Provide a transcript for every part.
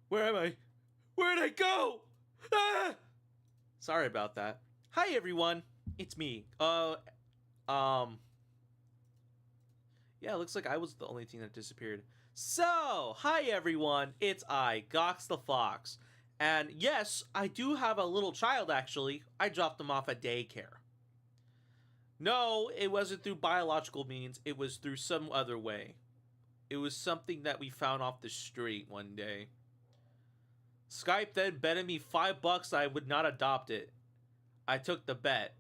Where am I? Where'd I go? Ah! Sorry about that. Hi everyone, it's me. Yeah, it looks like I was the only thing that disappeared. So, hi everyone, it's I, Gox the Fox. And yes, I do have a little child actually. I dropped him off at daycare. No, it wasn't through biological means, it was through some other way. It was something that we found off the street one day. Skype then betted me $5 I would not adopt it. I took the bet.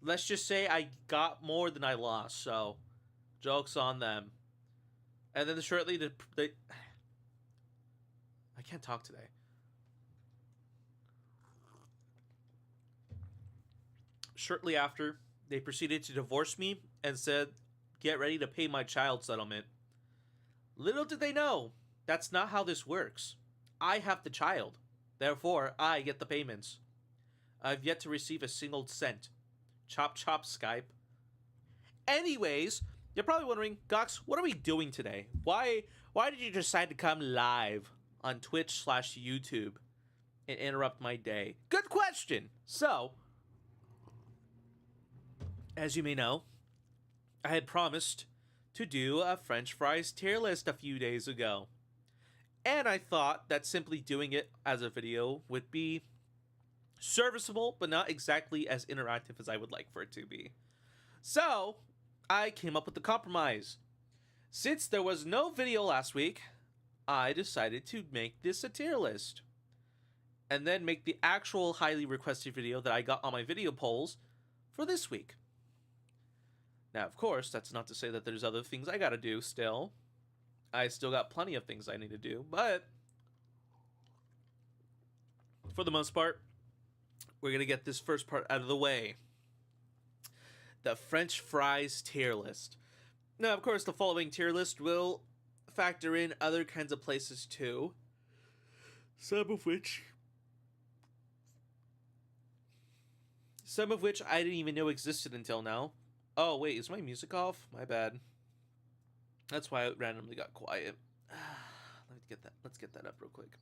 Let's just say I got more than I lost, so joke's on them. And then shortly, I can't talk today. Shortly after, they proceeded to divorce me and said, get ready to pay my child settlement. Little did they know, that's not how this works. I have the child. Therefore, I get the payments. I've yet to receive a single cent. Chop chop, Skype. Anyways, you're probably wondering, Gox, what are we doing today? Why did you decide to come live on Twitch/YouTube and interrupt my day? Good question. So, as you may know, I had promised to do a French fries tier list a few days ago. And I thought that simply doing it as a video would be serviceable, but not exactly as interactive as I would like for it to be. So, I came up with a compromise. Since there was no video last week, I decided to make this a tier list. And then make the actual highly requested video that I got on my video polls for this week. Now, of course, that's not to say that there's other things I gotta do still. I still got plenty of things I need to do, but for the most part, we're gonna get this first part out of the way. The French fries tier list. Now, of course, the following tier list will factor in other kinds of places too. Some of which I didn't even know existed until now. Oh, wait, is my music off? My bad. That's why it randomly got quiet. Let's get that up real quick.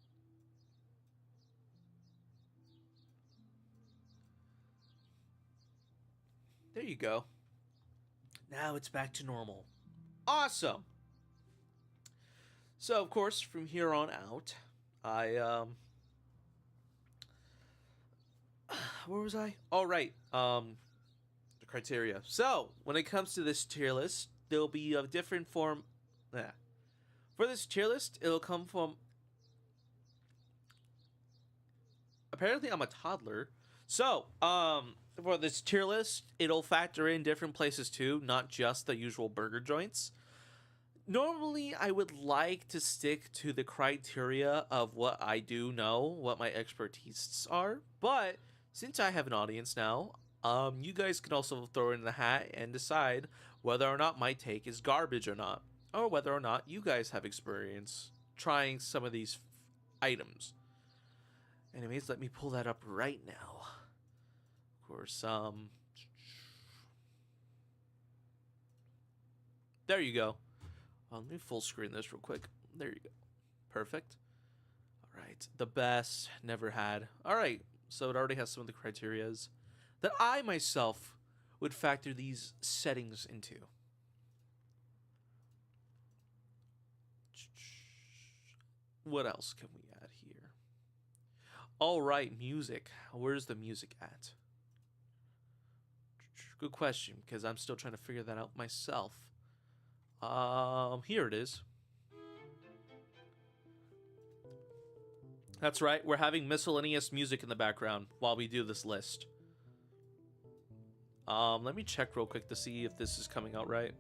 There you go. Now it's back to normal. Awesome! So, of course, from here on out, where was I? Oh, right. The criteria. So, when it comes to this tier list, there'll be a different form. For this tier list, it'll come from. Apparently, I'm a toddler. So, for this tier list, it'll factor in different places too, not just the usual burger joints. Normally, I would like to stick to the criteria of what I do know, what my expertise are, but since I have an audience now, you guys can also throw in the hat and decide whether or not my take is garbage or not, or whether or not you guys have experience trying some of these items. Anyways, let me pull that up right now. Of course, there you go. Let me full screen this real quick. There you go. Perfect. All right. The best, never had. All right. So it already has some of the criterias that I myself would factor these settings into. What else can we add here? All right, music. Where's the music at? Good question, because I'm still trying to figure that out myself. Here it is. That's right, we're having miscellaneous music in the background while we do this list. Let me check real quick to see if this is coming out right.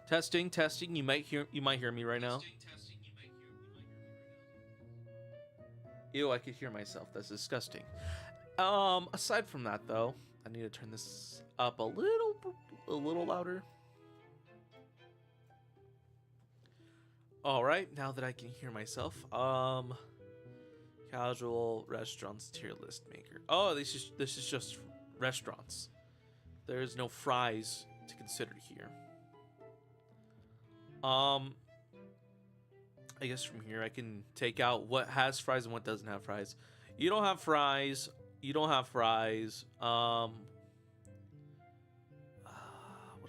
Testing, testing. You might hear me right now. Ew, I could hear myself. That's disgusting. Aside from that, though, I need to turn this up a little louder. All right, now that I can hear myself, casual restaurants tier list maker. Oh, this is just restaurants. There is no fries to consider here. I guess from here I can take out what has fries and what doesn't have fries. You don't have fries. You don't have fries. What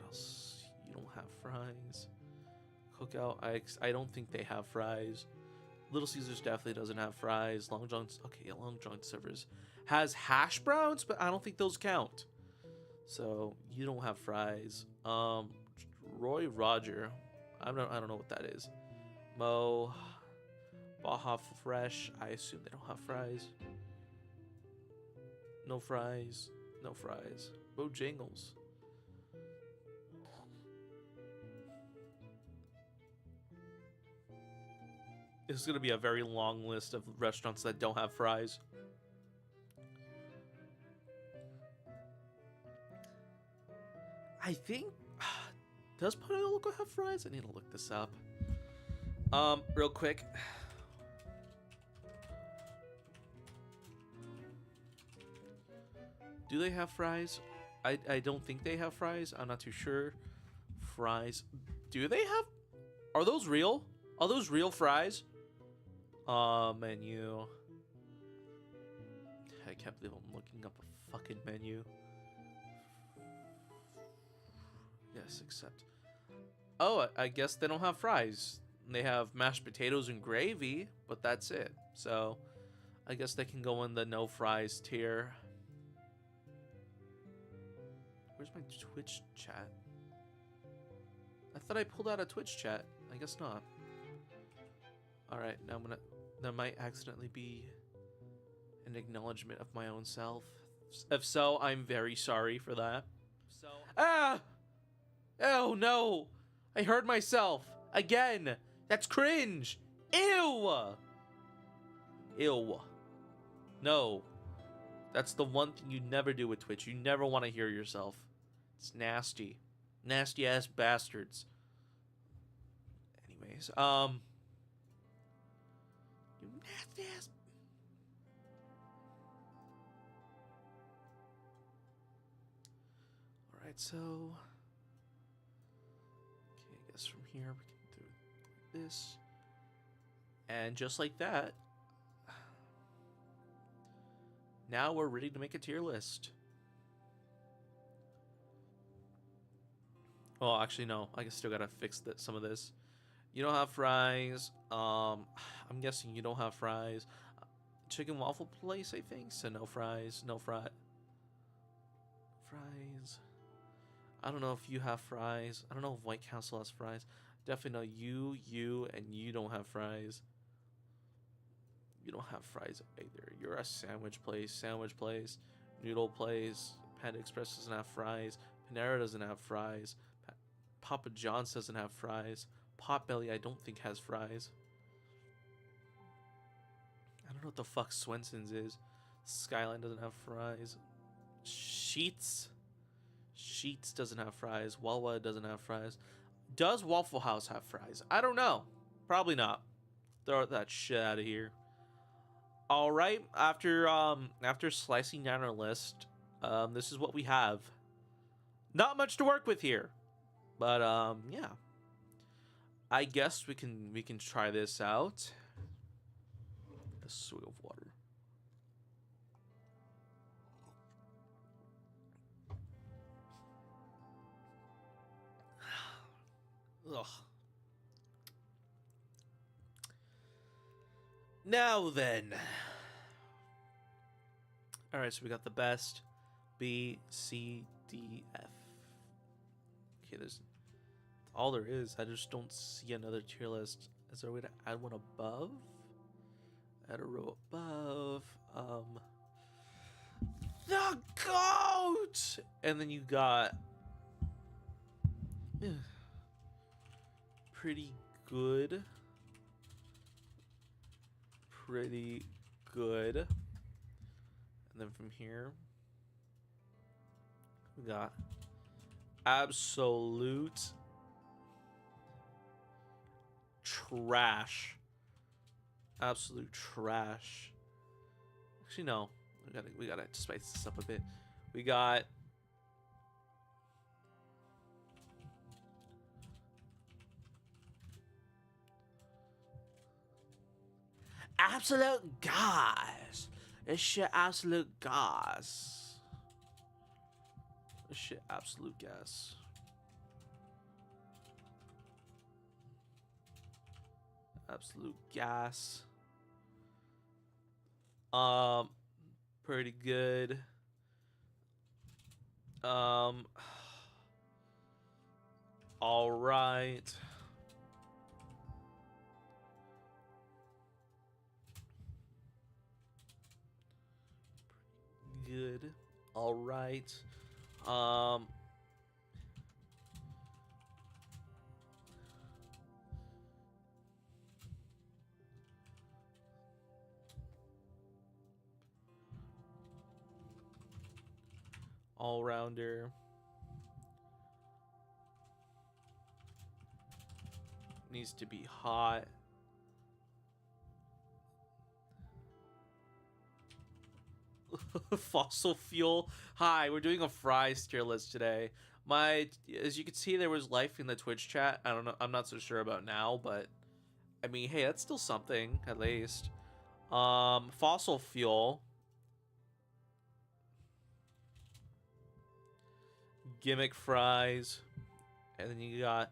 else? You don't have fries. Cookout. I don't think they have fries. Little Caesars definitely doesn't have fries. Long John's, okay, yeah, Long John Silver's has hash browns, but I don't think those count. So you don't have fries. Roy Roger, I don't know what that is. Mo, Baja Fresh. I assume they don't have fries. No fries. No fries. Bojangles. This is going to be a very long list of restaurants that don't have fries. I think... Does Pollo Loco have fries? I need to look this up. Real quick. Do they have fries? I don't think they have fries. I'm not too sure. Fries. Do they have... Are those real? Are those real fries? Menu. I can't believe I'm looking up a fucking menu. Yes, except... Oh, I guess they don't have fries. They have mashed potatoes and gravy, but that's it. So, I guess they can go in the no fries tier. Where's my Twitch chat? I thought I pulled out a Twitch chat. I guess not. Alright, now I'm gonna... That might accidentally be an acknowledgement of my own self. If so, I'm very sorry for that. So... Ah! Oh no! I heard myself! Again! That's cringe! Ew! Ew. No. That's the one thing you never do with Twitch. You never want to hear yourself. It's nasty. Nasty ass bastards. Anyways, you nasty ass. Alright, so... Okay, I guess from here we can do this. And just like that, now we're ready to make a tier list. Well, actually, no. I still gotta fix some of this. You don't have fries. I'm guessing you don't have fries. Chicken waffle place, I think. So no fries. No fries. I don't know if you have fries. I don't know if White Castle has fries. Definitely know you, and you don't have fries. You don't have fries either. You're a sandwich place. Noodle place. Panda Express doesn't have fries. Panera doesn't have fries. Papa John's doesn't have fries. Potbelly I don't think has fries. I don't know what the fuck Swenson's is. Skyline doesn't have fries. Sheets doesn't have fries. Wawa doesn't have fries. Does Waffle House have fries? I don't know. Probably not. Throw that shit out of here. All right, after slicing down our list, this is what we have. Not much to work with here, but yeah. I guess we can try this out. A swig of water. Ugh. Now then. Alright, so we got the best. B, C, D, F. Okay, there's all there is. I just don't see another tier list. Is there a way to add one above? Add a row above. The GOAT! And then you got pretty good. And And then from here, we got absolute trash. Absolute trash. Actually, no. We gotta spice this up a bit. We got absolute gas. This shit absolute gas. This shit absolute gas. Absolute gas. Pretty good. All right. Good. All right. All rounder. Needs to be hot. Fossil fuel. Hi, we're doing a fries tier list today. As you can see, there was life in the Twitch chat. I don't know. I'm not so sure about now, but I mean, hey, that's still something at least. Fossil fuel. Gimmick fries. And then you got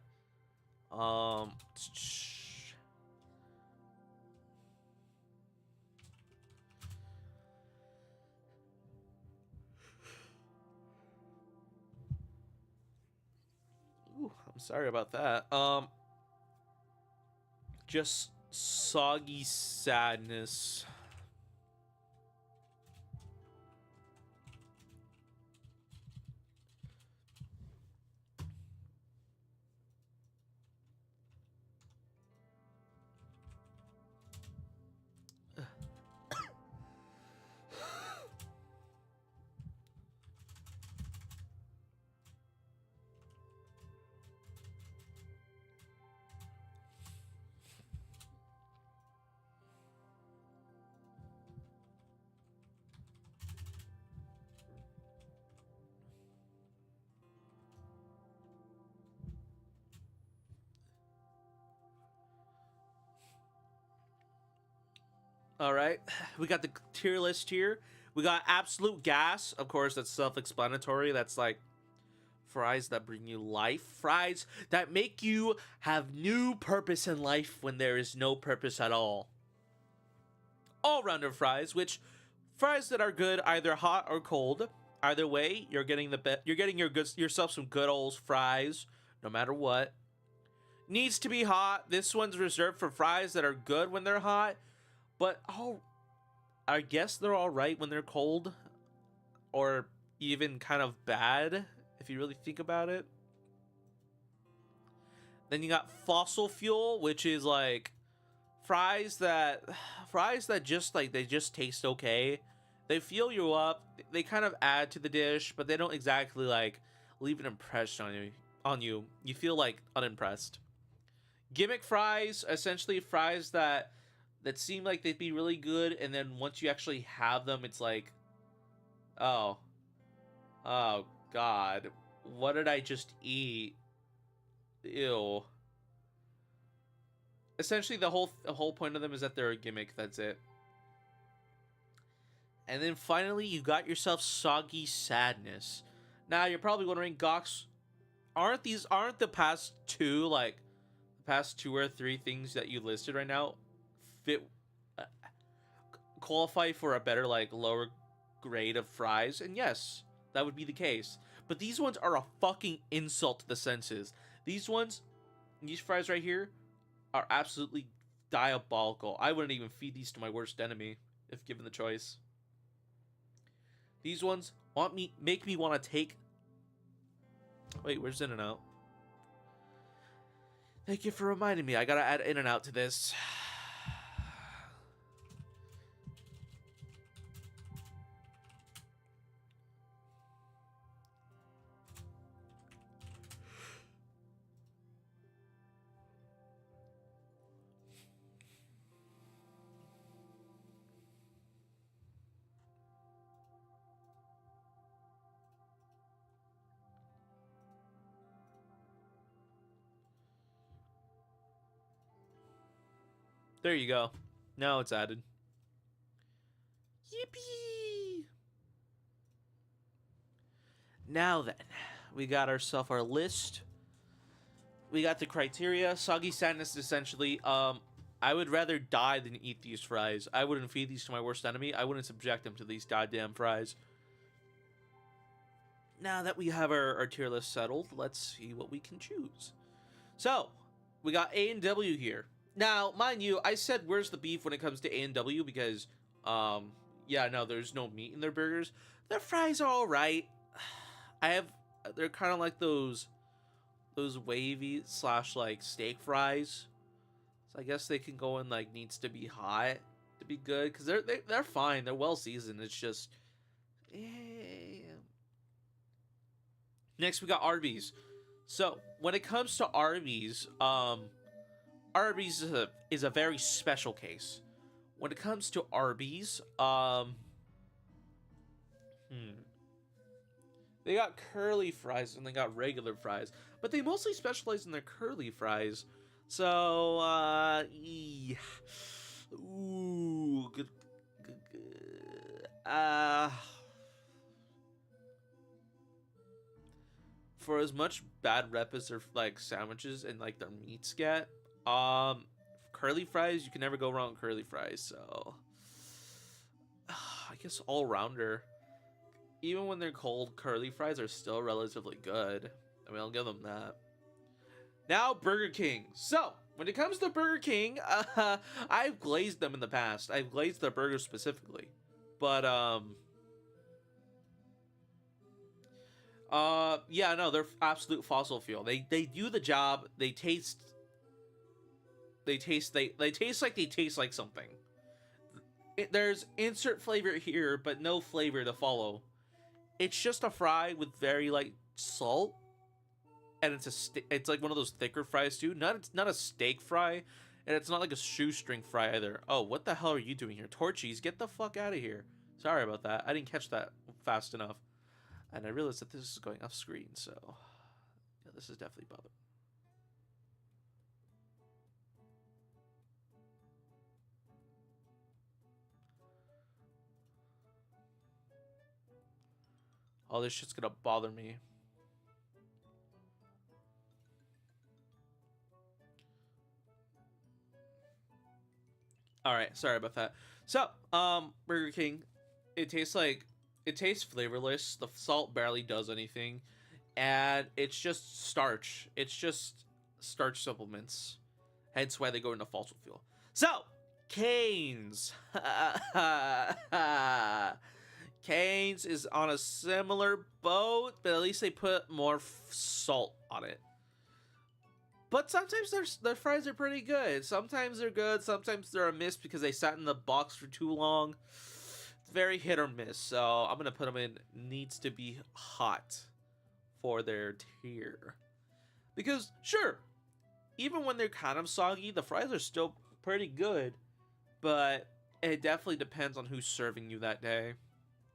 ooh, I'm sorry about that. Just soggy sadness. All right, we got the tier list here. We got absolute gas. Of course, that's self-explanatory. That's like fries that bring you life. Fries that make you have new purpose in life when there is no purpose at all. All-rounder fries, which fries that are good either hot or cold. Either way, you're getting yourself some good old fries, no matter what. Needs to be hot. This one's reserved for fries that are good when they're hot. But I guess they're all right when they're cold, or even kind of bad if you really think about it. Then you got fossil fuel, which is like fries that just like they just taste okay. They fill you up. They kind of add to the dish, but they don't exactly like leave an impression on you. You feel like unimpressed. Gimmick fries, essentially fries that seem like they'd be really good, and then once you actually have them, it's like, oh god, what did I just eat? Ew. Essentially, the whole point of them is that they're a gimmick. That's it. And then finally, you got yourself soggy sadness. Now you're probably wondering, Gox, aren't the past two or three things that you listed right now qualify for a better like lower grade of fries? And yes, that would be the case, but these ones are a fucking insult to the senses. These fries right here are absolutely diabolical. I wouldn't even feed these to my worst enemy if given the choice. These ones make me want to take... Wait, where's In-N-Out? Thank you for reminding me. I gotta add In-N-Out to this. There you go. Now it's added. Yippee! Now then, we got ourselves our list. We got the criteria. Soggy sadness, essentially. I would rather die than eat these fries. I wouldn't feed these to my worst enemy. I wouldn't subject them to these goddamn fries. Now that we have our tier list settled, let's see what we can choose. So, we got A and W here. Now, mind you, I said where's the beef when it comes to A and W because, yeah, no, there's no meat in their burgers. Their fries are alright. They're kind of like those wavy / like steak fries. So I guess they can go in like needs to be hot to be good because they're fine. They're well seasoned. It's just, Next we got Arby's. So when it comes to Arby's, Arby's is a very special case. When it comes to Arby's, they got curly fries and they got regular fries, but they mostly specialize in their curly fries. So, ooh, good. For as much bad rep as their like sandwiches and like their meats get, curly fries, you can never go wrong with curly fries. So, I guess all rounder. Even when they're cold, curly fries are still relatively good. I mean, I'll give them that. Now, Burger King. So, when it comes to Burger King, I've glazed them in the past. I've glazed their burgers specifically. But, yeah, no, they're absolute fossil fuel. They do the job. They taste like they taste like something. There's insert flavor here, but no flavor to follow. It's just a fry with very light salt, and it's like one of those thicker fries too. It's not a steak fry, and it's not like a shoestring fry either. Oh, what the hell are you doing here, Torchies? Get the fuck out of here! Sorry about that. I didn't catch that fast enough, and I realized that this is going off screen. So, yeah, this is definitely bothering. Oh, this shit's gonna bother me. All right, sorry about that. So, Burger King, it tastes flavorless. The salt barely does anything, and it's just starch. It's just starch supplements. Hence why they go into fossil fuel. So, Cane's. Cane's is on a similar boat, but at least they put more salt on it. But sometimes their fries are pretty good. Sometimes they're good. Sometimes they're a miss because they sat in the box for too long. It's very hit or miss. So I'm going to put them in needs to be hot for their tier. Because, sure, even when they're kind of soggy, the fries are still pretty good. But it definitely depends on who's serving you that day.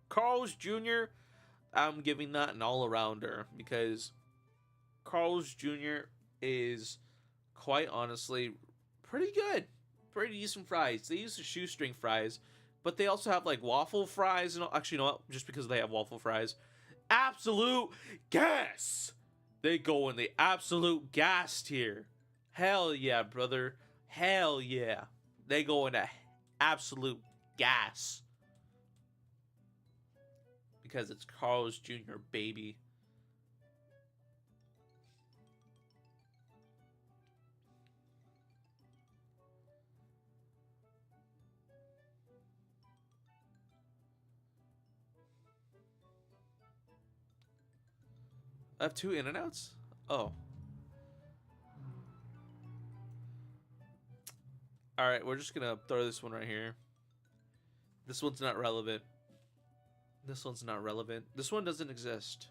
Carl's Jr., I'm giving that an all-arounder. Because Carl's Jr. is, quite honestly, pretty good. Pretty decent fries. They use the shoestring fries, but they also have like waffle fries. And actually, you know what? Just because they have waffle fries, absolute gas. They go in the absolute gas tier. Hell yeah, brother. Hell yeah. They go into absolute gas. Because it's Carl's Jr., baby. I have 2 In-N-Outs? Oh. Alright, we're just gonna throw this one right here. This one's not relevant. This one's not relevant. This one doesn't exist.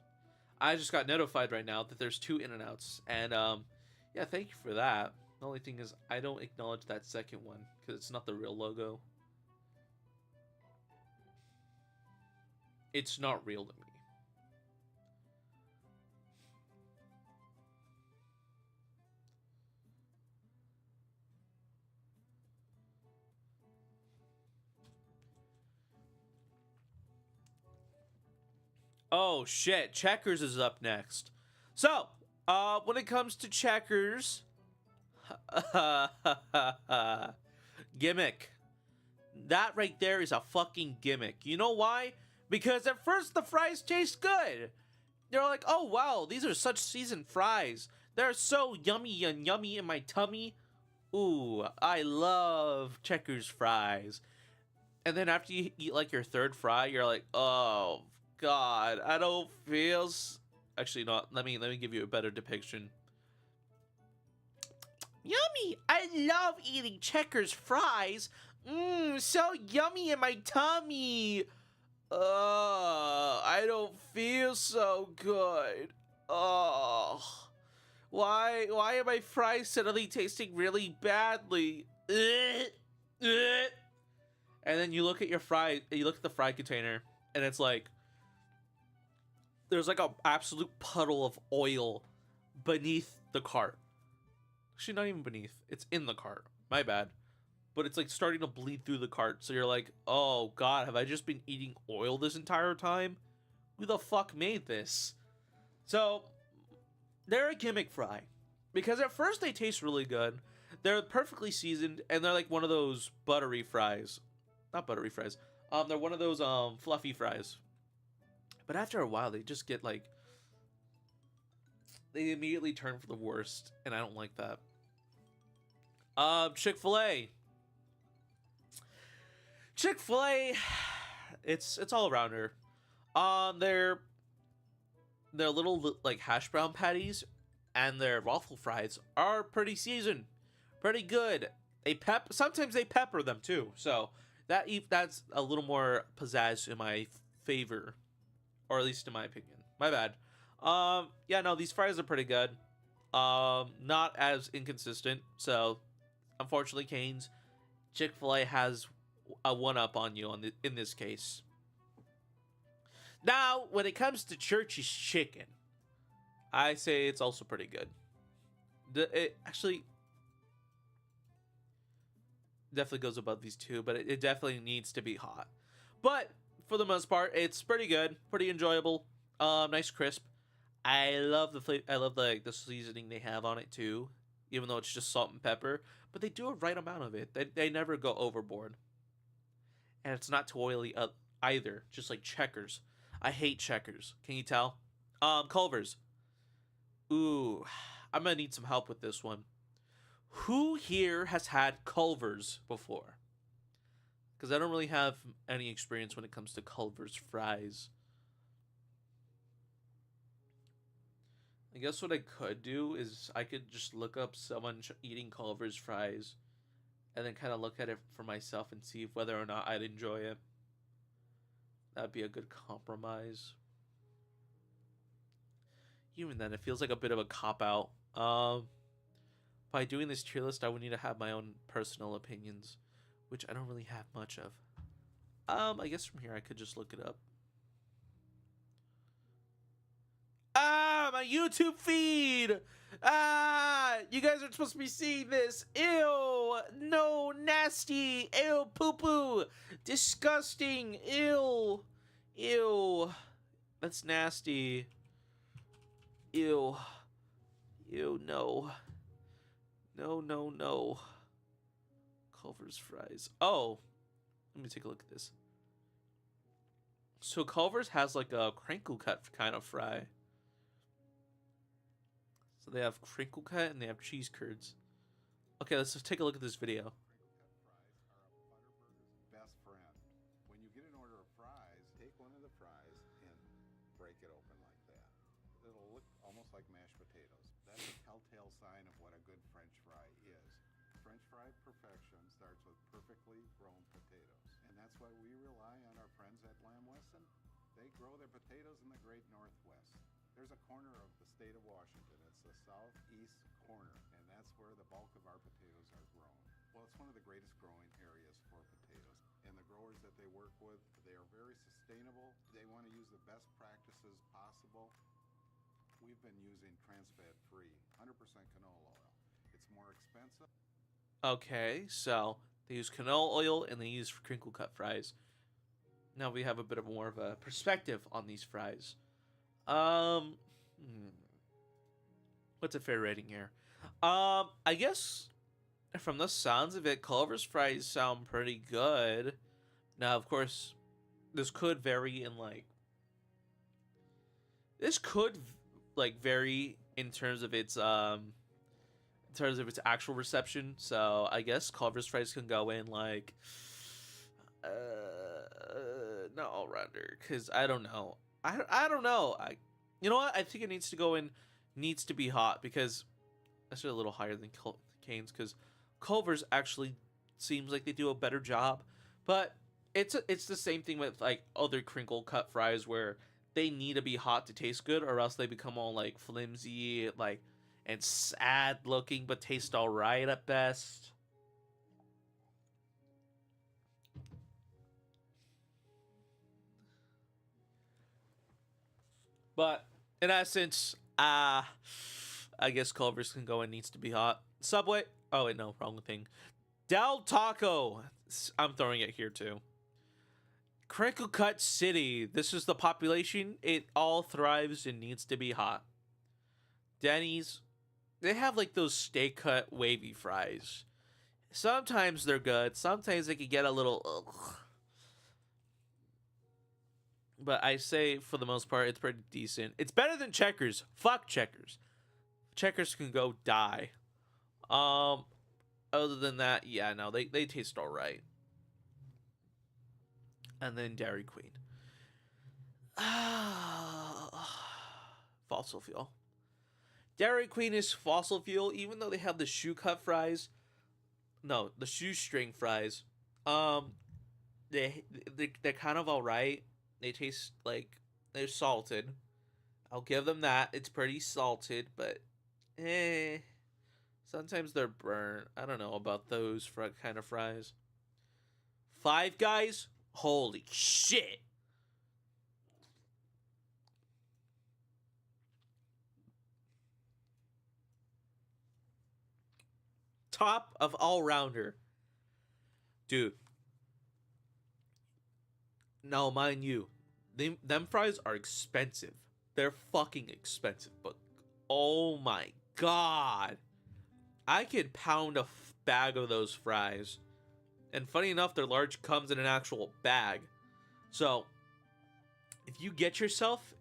I just got notified right now that there's 2 In-N-Outs. And, yeah, thank you for that. The only thing is, I don't acknowledge that second one, because it's not the real logo. It's not real to me. Oh shit, Checkers is up next. So, when it comes to Checkers, gimmick. That right there is a fucking gimmick. You know why? Because at first the fries taste good. They're like, oh wow, these are such seasoned fries. They're so yummy and yummy in my tummy. Ooh, I love Checkers fries. And then after you eat like your third fry, you're like, oh god, I don't feel. Actually, not. Let me give you a better depiction. Yummy! I love eating Checkers fries. Mmm, so yummy in my tummy. I don't feel so good. Oh, why are my fries suddenly tasting really badly? And then you look at your fry, you look at the fry container, and it's like there's like an absolute puddle of oil beneath the cart. Actually, not even beneath. It's in the cart. My bad. But it's like starting to bleed through the cart. So you're like, oh god, have I just been eating oil this entire time? Who the fuck made this? So they're a gimmick fry. Because at first they taste really good. They're perfectly seasoned, and they're like one of those buttery fries. Not buttery fries. They're one of those fluffy fries. But after a while, they just get like, they immediately turn for the worst, and I don't like that. Chick-fil-A. Chick-fil-A, it's all around here. Their little like hash brown patties and their waffle fries are pretty seasoned, pretty good. Sometimes they pepper them too, so that's a little more pizzazz in my favor, or at least in my opinion. My bad. Yeah, no, these fries are pretty good. Not as inconsistent, so unfortunately, Cane's, Chick-fil-A has a one-up on you in this case. Now, when it comes to Church's chicken, I say it's also pretty good. It actually definitely goes above these two, but it definitely needs to be hot. But for the most part, it's pretty good, pretty enjoyable. Nice crisp. I love the flavor. I love the seasoning they have on it too, even though it's just salt and pepper. But they do a right amount of it. They never go overboard, and it's not too oily either. Just like Checkers. I hate Checkers. Can you tell? Culver's. Ooh, I'm gonna need some help with this one. Who here has had Culver's before? Because I don't really have any experience when it comes to Culver's fries. I guess what I could do is I could just look up someone eating Culver's fries and then kind of look at it for myself and see whether or not I'd enjoy it. That'd be a good compromise. Even then, it feels like a bit of a cop-out. By doing this tier list, I would need to have my own personal opinions, which I don't really have much of. I guess from here I could just look it up. My YouTube feed! You guys aren't supposed to be seeing this. Ew! No, nasty! Ew, poo-poo! Disgusting! Ew! Ew! That's nasty. Ew. Ew, no. No. Culver's fries. Oh! Let me take a look at this. So Culver's has like a crinkle cut kind of fry. So they have crinkle cut and they have cheese curds. Okay, let's just take a look at this video. Best friend. When you get an order of fries, take one of the fries and break it open like that. It'll look almost like mashed potatoes. That's a telltale sign of what a good French fry is. French fry perfection starts with perfectly grown potatoes. And that's why we rely on our friends at Lamb Weston. They grow their potatoes in the great Northwest. There's a corner of the state of Washington. It's the southeast corner, and that's where the bulk of our potatoes are grown. Well, it's one of the greatest growing areas for potatoes. And the growers that they work with, they are very sustainable. They want to use the best practices possible. We've been using trans-fat-free, 100% canola oil. It's more expensive. Okay, so they use canola oil and they use crinkle cut fries. Now we have a bit of more of a perspective on these fries. Hmm, what's a fair rating here? I guess from the sounds of it, Culver's fries sound pretty good. Now, of course, this could vary in like this could like vary in terms of its actual reception. So I guess Culver's fries can go in like not all rounder because I don't know. I don't know. You know what? I think it needs to go in needs to be hot because that's a little higher than Cane's because Culver's actually seems like they do a better job, but it's the same thing with like other crinkle cut fries where they need to be hot to taste good or else they become all like flimsy like and sad looking but taste all right at best. But in essence, I guess Culver's can go and needs to be hot. Subway. Oh wait, no, wrong thing. Del Taco. I'm throwing it here too. Crinkle Cut City. This is the population. It all thrives and needs to be hot. Denny's. They have like those steak cut wavy fries. Sometimes they're good. Sometimes they can get a little. Ugh. But I say for the most part, it's pretty decent. It's better than Checkers. Fuck Checkers. Checkers can go die. Um, Other than that, yeah, no, they taste all right. And then Dairy Queen. Fossil fuel. Dairy Queen is fossil fuel, even though they have the shoe cut fries. No, the shoestring fries. Um, they're kind of all right. They taste like they're salted. I'll give them that. It's pretty salted, but eh. Sometimes they're burnt. I don't know about those kind of fries. Five Guys? Holy shit. Top of all rounder. Dude. Now, mind you, them fries are expensive. They're fucking expensive, but oh my god. I could pound a bag of those fries. And funny enough, their large comes in an actual bag. So, if you get yourself,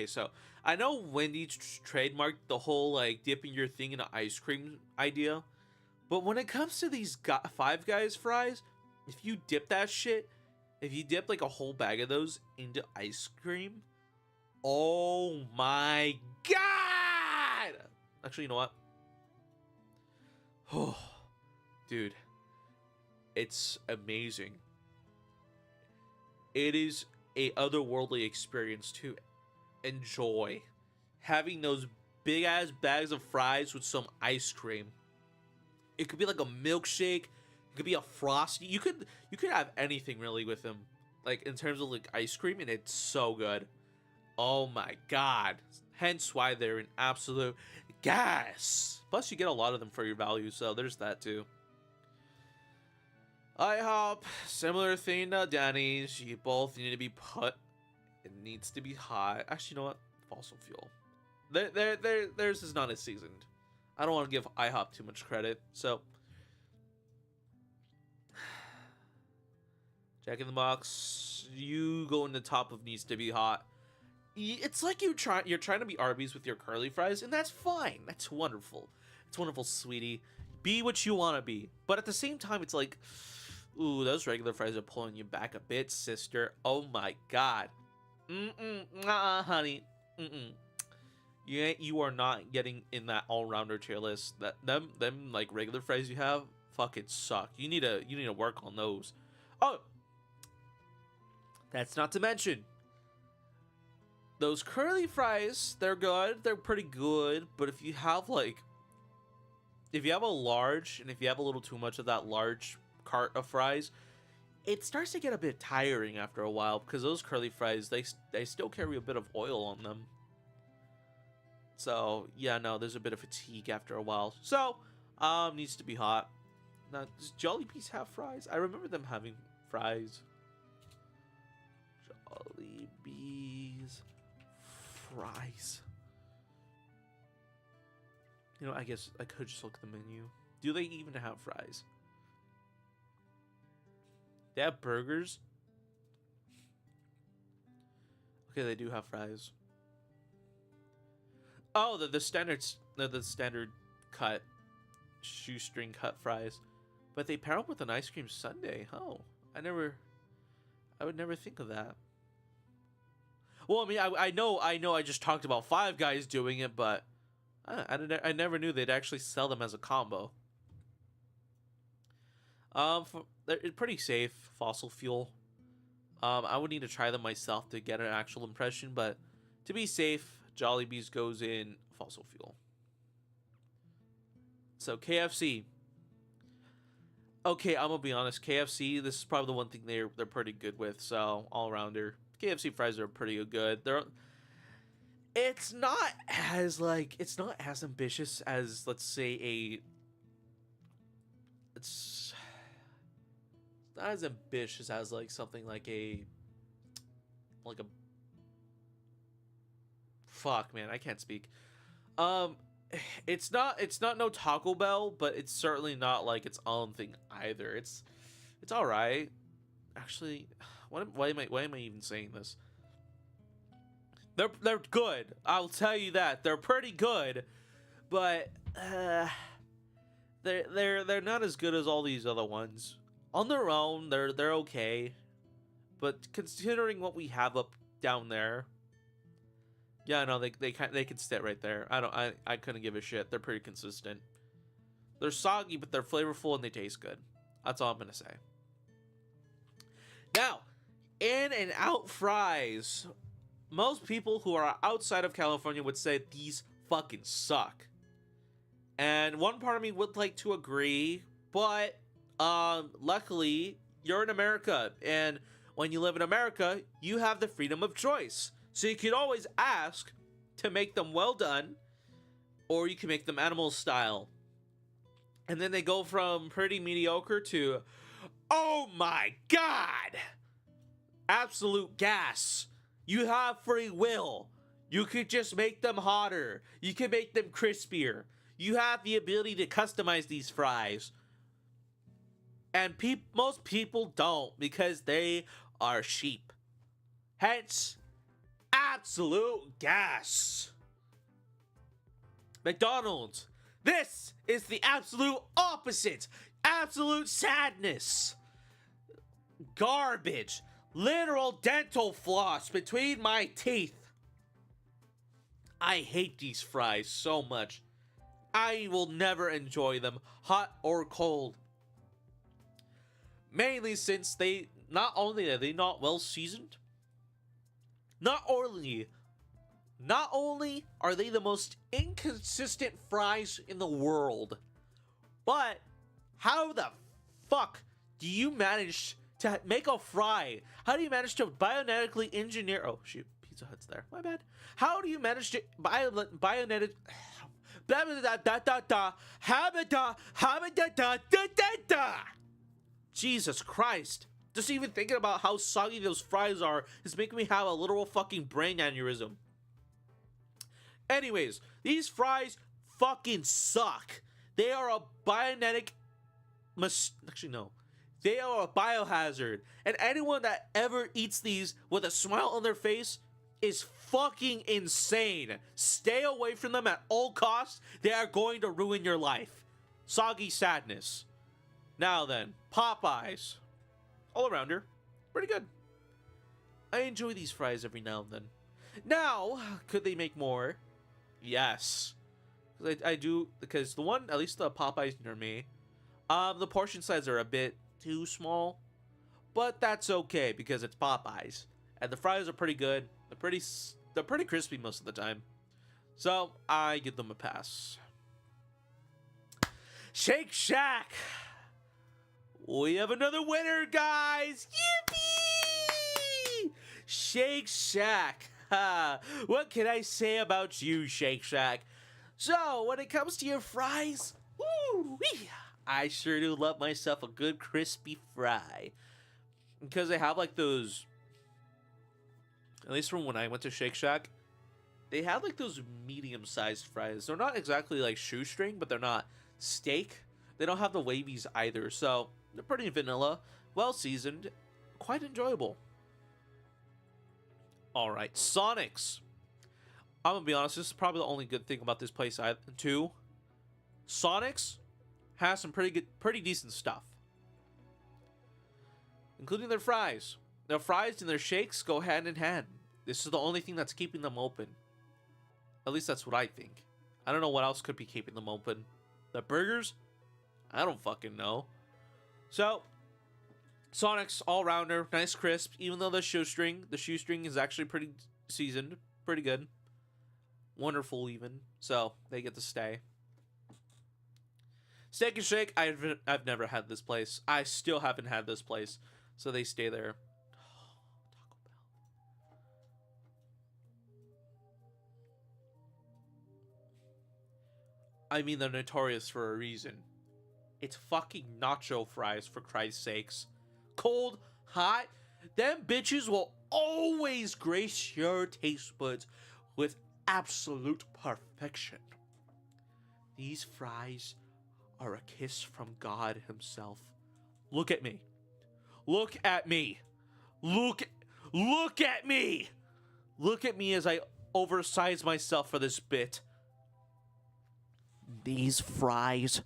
so I know Wendy's trademarked the whole like dipping your thing in ice cream idea, but when it comes to these Five Guys fries, if you dip that shit, if you dip like a whole bag of those into ice cream, oh my god! Actually, you know what? Oh, dude, it's amazing. It is a otherworldly experience to enjoy having those big ass bags of fries with some ice cream. It could be like a milkshake. It could be a frosty. You could have anything really with them, like in terms of like ice cream, and it's so good. Oh my god! Hence why they're an absolute gas. Plus, you get a lot of them for your value, so there's that too. IHOP, similar thing to Denny's. You both need to be put. It needs to be hot. Actually, you know what? Fossil fuel. Theirs is not as seasoned. I don't want to give IHOP too much credit. So, Jack in the Box, you go in the top of needs to be hot. It's like you're trying to be Arby's with your curly fries, and that's fine. That's wonderful. It's wonderful, sweetie. Be what you want to be. But at the same time, it's like, ooh, those regular fries are pulling you back a bit, sister. Oh my god. Honey. You are not getting in that all-rounder tier list. That them like regular fries you have fucking suck. You need to work on those. Oh, that's not to mention those curly fries. They're good. They're pretty good. But if you have a large, and if you have a little too much of that large cart of fries, it starts to get a bit tiring after a while because those curly fries they still carry a bit of oil on them. So yeah, no, there's a bit of fatigue after a while. So needs to be hot. Now, does Jollibee's have fries? I remember them having fries. Jollibee's fries. You know, I guess I could just look at the menu. Do they even have fries? They have burgers? Okay, they do have fries. Oh, the standards, the standard cut, shoestring cut fries. But they pair up with an ice cream sundae. Oh, I would never think of that. Well, I mean, I know I just talked about Five Guys doing it, but I never knew they'd actually sell them as a combo. They're pretty safe, fossil fuel. I would need to try them myself to get an actual impression, but to be safe, Jollibee's goes in fossil fuel. So KFC. Okay, I'm gonna be honest. KFC, this is probably the one thing they're pretty good with. So all rounder. KFC fries are pretty good. It's not as ambitious as, let's say, it's not as ambitious as like something like a fuck, man, I can't speak. It's not no Taco Bell, but it's certainly not like its own thing either. It's all right. Actually, why am I even saying this? They're good. I'll tell you that. They're pretty good, but they're not as good as all these other ones. On their own, they're okay, but considering what we have up down there, yeah, no, they can sit right there. I couldn't give a shit. They're pretty consistent. They're soggy, but they're flavorful and they taste good. That's all I'm gonna say. Now, In-N-Out fries. Most people who are outside of California would say these fucking suck. And one part of me would like to agree, but luckily you're in America, and when you live in America, you have the freedom of choice. So you could always ask to make them well done, or you can make them animal style. And then they go from pretty mediocre to, oh my god, absolute gas. You have free will. You could just make them hotter. You can make them crispier. You have the ability to customize these fries. And most people don't, because they are sheep. Hence, absolute gas. McDonald's. This is the absolute opposite. Absolute sadness. Garbage. Literal dental floss between my teeth. I hate these fries so much. I will never enjoy them, hot or cold. Mainly since not only are they not well seasoned, not only are they the most inconsistent fries in the world, but how the fuck do you manage to make a fry? How do you manage to bionetically engineer? Oh shoot, Pizza Hut's there. My bad. How do you manage to bionetic? Jesus Christ! Just even thinking about how soggy those fries are is making me have a literal fucking brain aneurysm. Anyways, these fries fucking suck. They are a bionetic. Actually, no. They are a biohazard. And anyone that ever eats these with a smile on their face is fucking insane. Stay away from them at all costs. They are going to ruin your life. Soggy sadness. Now then, Popeyes. All arounder. Pretty good. I enjoy these fries every now and then. Now, could they make more? Yes. I do, because the one, at least the Popeyes near me, the portion size are a bit too small, but that's okay because it's Popeyes, and the fries are pretty good. They're pretty crispy most of the time, so I give them a pass. Shake Shack, we have another winner, guys! Yippee! Shake Shack. What can I say about you, Shake Shack? So, when it comes to your fries, woo-wee, I sure do love myself a good crispy fry. Because they have like those, at least from when I went to Shake Shack, They have like those medium-sized fries. They're not exactly like shoestring, but they're not steak. They don't have the wavies either, so they're pretty vanilla, well seasoned, quite enjoyable. All right, Sonic's. I'm gonna be honest. This is probably the only good thing about this place. Too, Sonic's has some pretty decent stuff, including their fries. Their fries and their shakes go hand in hand. This is the only thing that's keeping them open. At least that's what I think. I don't know what else could be keeping them open. The burgers? I don't fucking know. So, Sonic's all-rounder, nice crisp, even though the shoestring is actually pretty seasoned, pretty good. Wonderful even. So, they get to stay. Steak and Shake, I've never had this place. I still haven't had this place. So they stay there. I mean, they're notorious for a reason. It's fucking nacho fries, for Christ's sakes. Cold, hot. Them bitches will always grace your taste buds with absolute perfection. These fries are a kiss from God himself. Look at me. Look at me. Look at me. Look at me as I oversize myself for this bit. These fries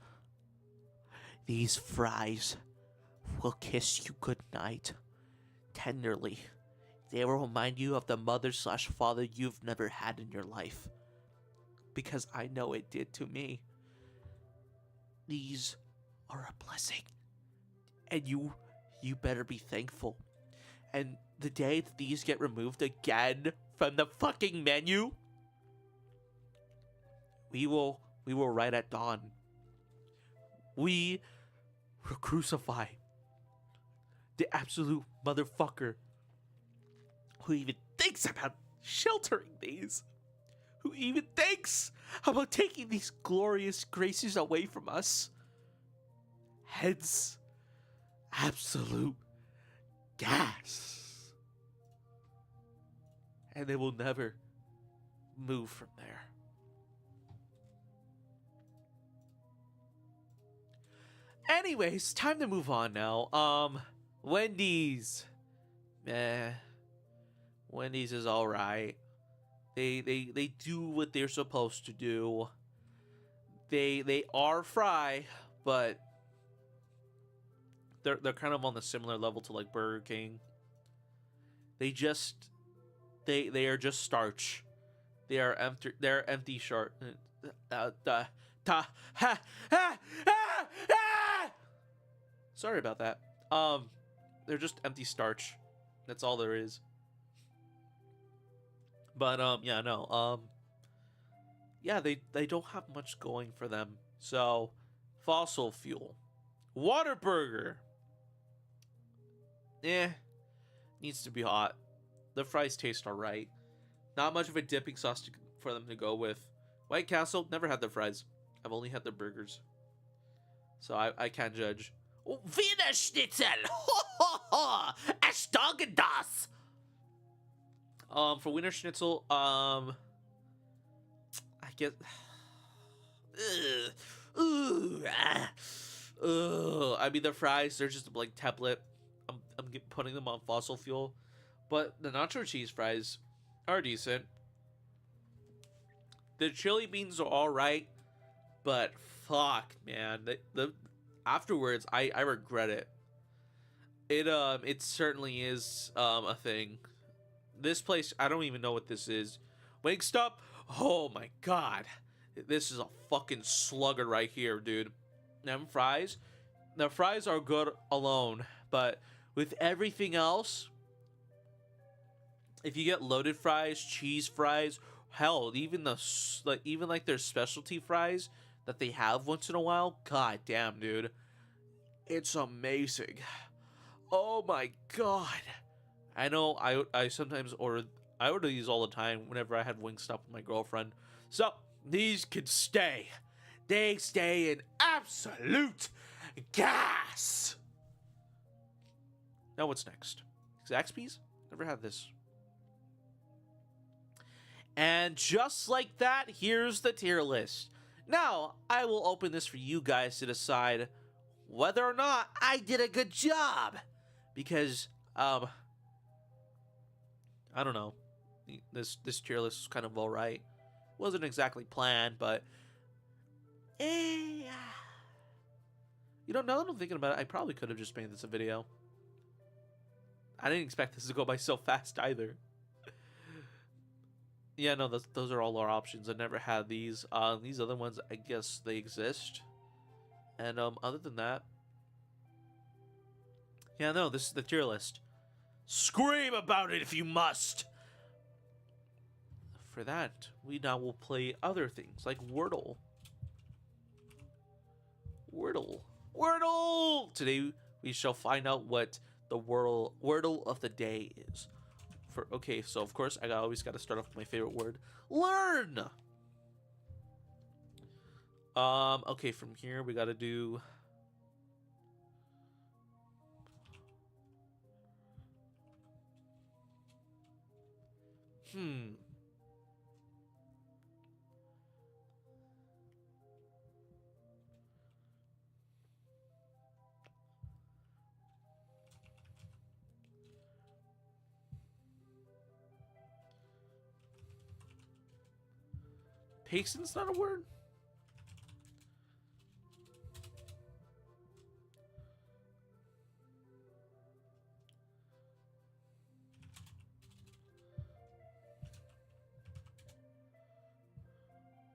will kiss you goodnight. Tenderly. They will remind you of the mother/father you've never had in your life. Because I know it did to me. These are a blessing. And you better be thankful. And the day that these get removed again from the fucking menu, we will write at dawn. We will crucify the absolute motherfucker who even thinks about sheltering these. Who even thinks about taking these glorious graces away from us. Hence, absolute gas. And they will never move from there. Anyways, time to move on now. Wendy's. Wendy's is alright. They do what they're supposed to do. They are fry, but they're kind of on the similar level to like Burger King. They are just starch. They're empty short. Sorry about that. They're just empty starch. That's all there is. But they don't have much going for them. So, fossil fuel, Whataburger. Needs to be hot. The fries taste alright. Not much of a dipping sauce for them to go with. White Castle, never had the fries. I've only had the burgers. So I can't judge. Oh, Wiener Schnitzel! Ho ho ho! Astagendas! For Wiener Schnitzel, I guess. I mean, the fries, they're just like template. I'm putting them on fossil fuel. But the nacho cheese fries are decent. The chili beans are alright. But fuck, man. The afterwards, I regret it. It certainly is a thing. This place, I don't even know what this is. Wingstop? Oh my god. This is a fucking slugger right here, dude. Them fries? The fries are good alone, but with everything else, if you get loaded fries, cheese fries, hell, even their specialty fries that they have once in a while, god damn, dude. It's amazing. Oh my god. I know I sometimes order these all the time whenever I have Wingstop with my girlfriend. So, these can stay. They stay in absolute gas. Now what's next? Zaxby's? Never had this. And just like that, here's the tier list. Now, I will open this for you guys to decide whether or not I did a good job. Because, I don't know. This tier list was kind of alright. Wasn't exactly planned, but you know, now that I'm thinking about it, I probably could have just made this a video. I didn't expect this to go by so fast either. Yeah, no, those are all our options. I never had these. These other ones, I guess they exist. And other than that, yeah, no, this is the tier list. Scream about it if you must. For that, we now will play other things like Wordle. Wordle! Today we shall find out what the Wordle of the day is. Okay, so of course I always got to start off with my favorite word, learn. Okay, from here we got to do Patience not a word?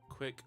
Quick.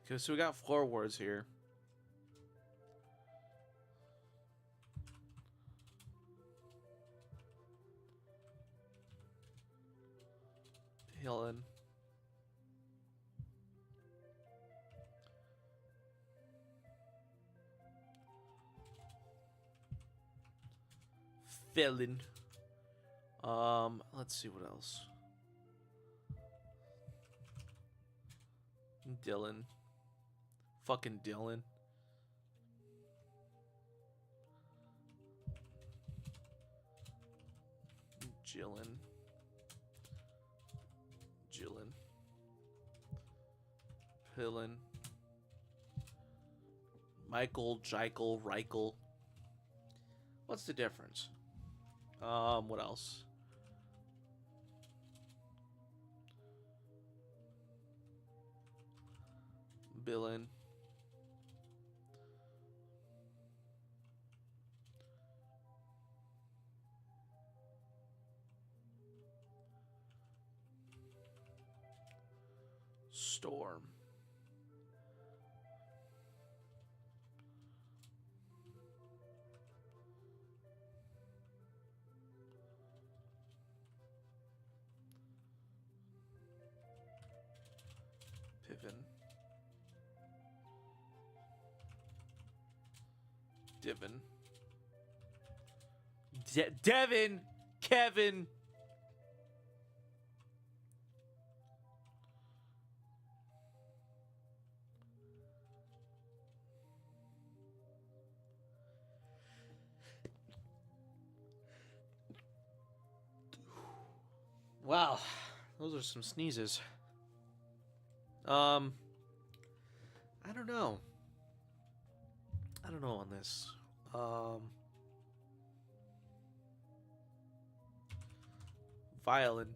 Okay, so we got 4 words here. Helen. Felon. Let's see what else. Dylan. Fucking Dylan. Jillin. Pillin. Michael, Jikel, Reichel. What's the difference? What else? Billin. Storm. Piven. Divin. Devin. Kevin. Wow, those are some sneezes. I don't know. I don't know on this. Violin.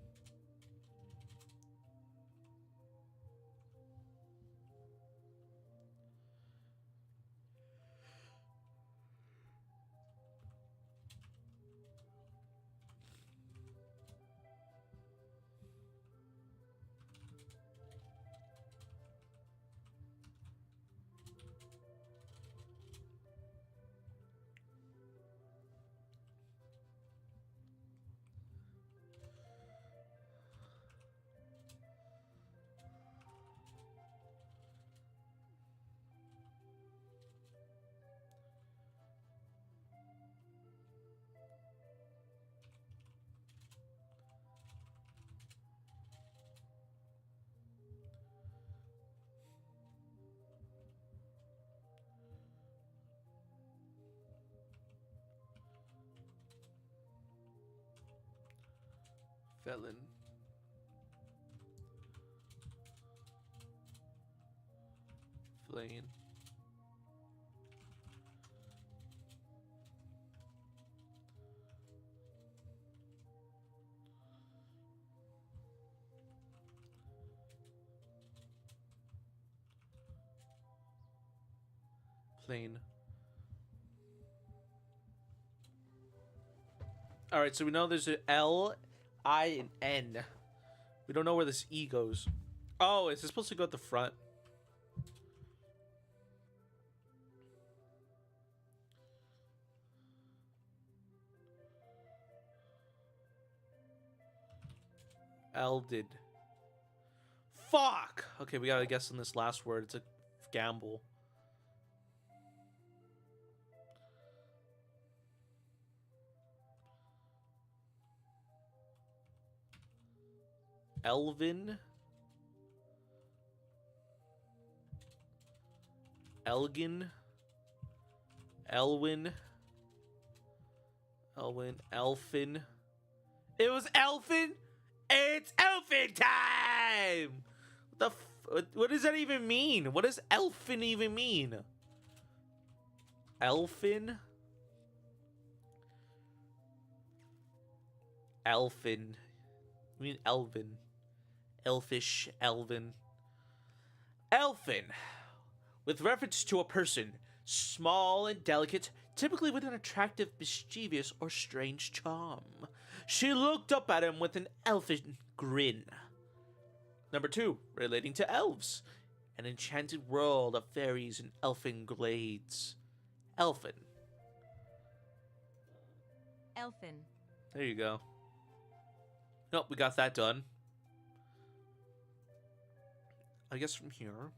Felon. Flane. Plane. All right, so we know there's an L, I, and N. We don't know where this E goes. Oh, is it supposed to go at the front? L did. Fuck! Okay, we gotta guess on this last word. It's a gamble. Elvin. Elgin. Elwin. Elwin. Elfin. It was Elfin? It's Elfin time! What does that even mean? What does Elfin even mean? Elfin? Elfin. I mean Elvin. Elfish. Elvin. Elfin. With reference to a person, small and delicate, typically with an attractive, mischievous, or strange charm. She looked up at him with an elfin grin. Number 2, relating to elves. An enchanted world of fairies and elfin glades. Elfin. Elfin. There you go. Nope, we got that done. I guess from here,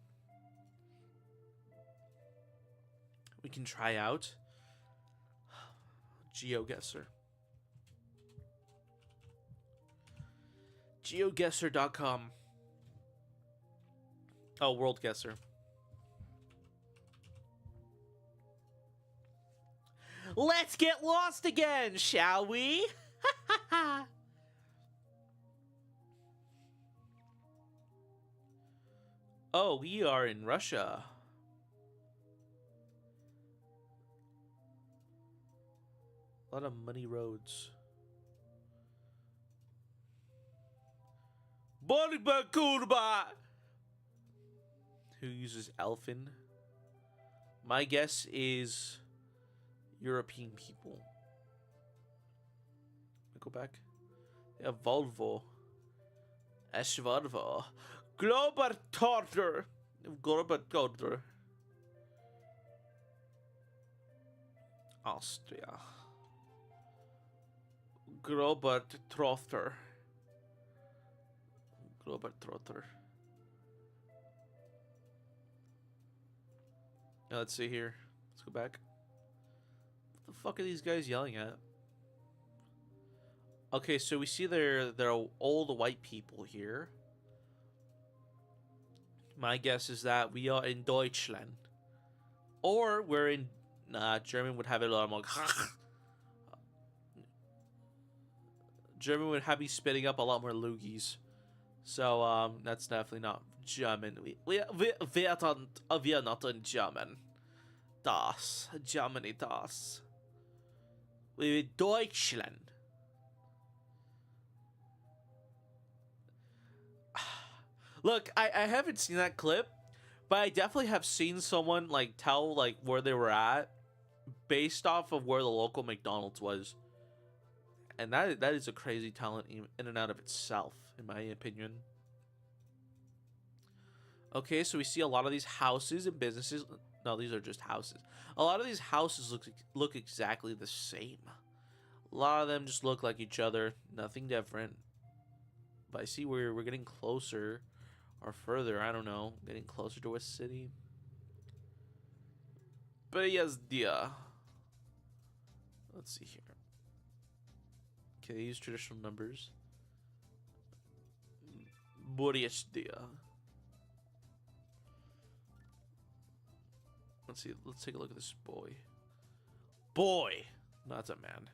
we can try out GeoGuessr. GeoGuessr.com. Oh, World Guesser. Let's get lost again, shall we? Oh, we are in Russia. A lot of muddy roads. Who uses Elfin? My guess is European people. Go back. They have Volvo. Volvo. Globetrotter. Globetrotter. Austria. Globetrotter. Globetrotter. Now let's see here. Let's go back. What the fuck are these guys yelling at? Okay, so we see they're old white people here. My guess is that we are in Deutschland. Or we're in... Nah, German would have it a lot more... German would have me spitting up a lot more loogies. So, that's definitely not German. We are not in German. Das. Germany, das. We're in Deutschland. Look, I haven't seen that clip, but I definitely have seen someone like tell like where they were at based off of where the local McDonald's was. And that is a crazy talent in and out of itself, in my opinion. Okay, so we see a lot of these houses and businesses. No, these are just houses. A lot of these houses look exactly the same. A lot of them just look like each other. Nothing different. But I see we're getting closer. Or further, I don't know. Getting closer to a city. But yes, dear. Let's see here. Okay, they use traditional numbers. Boris, dear. Let's see. Let's take a look at this boy. Boy! No, that's a man.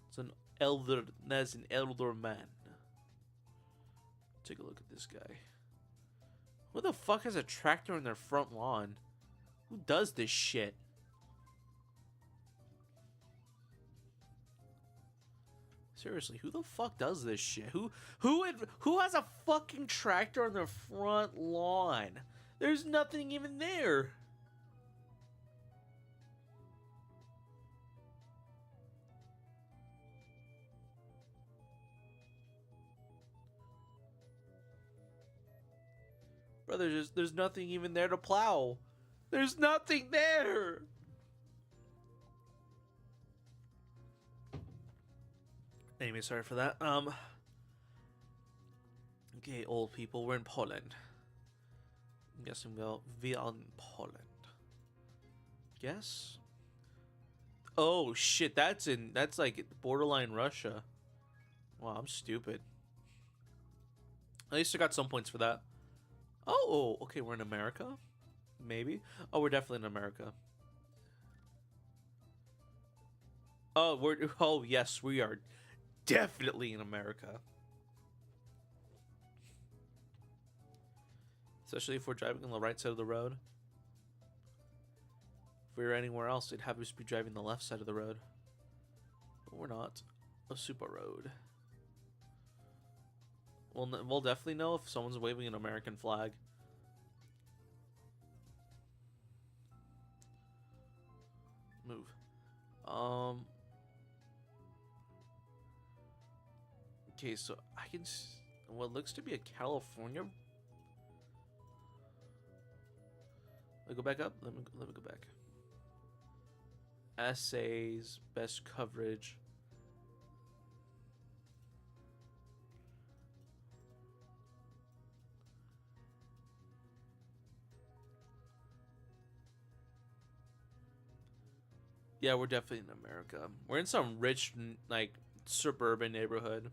It's an elder. That's an elder man. Take a look at this guy. Who the fuck has a tractor in their front lawn? Who does this shit? Seriously, who the fuck does this shit? Who has a fucking tractor on their front lawn? There's nothing even there. Brother, there's nothing even there to plow. There's nothing there. Anyway, sorry for that. Okay, old people, we're in Poland. I'm guessing we are in Poland. Guess? Oh shit, that's like borderline Russia. Wow, I'm stupid. At least I got some points for that. Oh, okay, we're in America? Maybe? Oh, we're definitely in America. Oh, yes, we are definitely in America. Especially if we're driving on the right side of the road. If we were anywhere else, they'd have us be driving the left side of the road. But we're not. A super road. We'll definitely know if someone's waving an American flag. Move. Okay, so I can what looks to be a California. Let me go back up. Let me go back. Essays, best coverage. Yeah, we're definitely in America. We're in some rich, like, suburban neighborhood.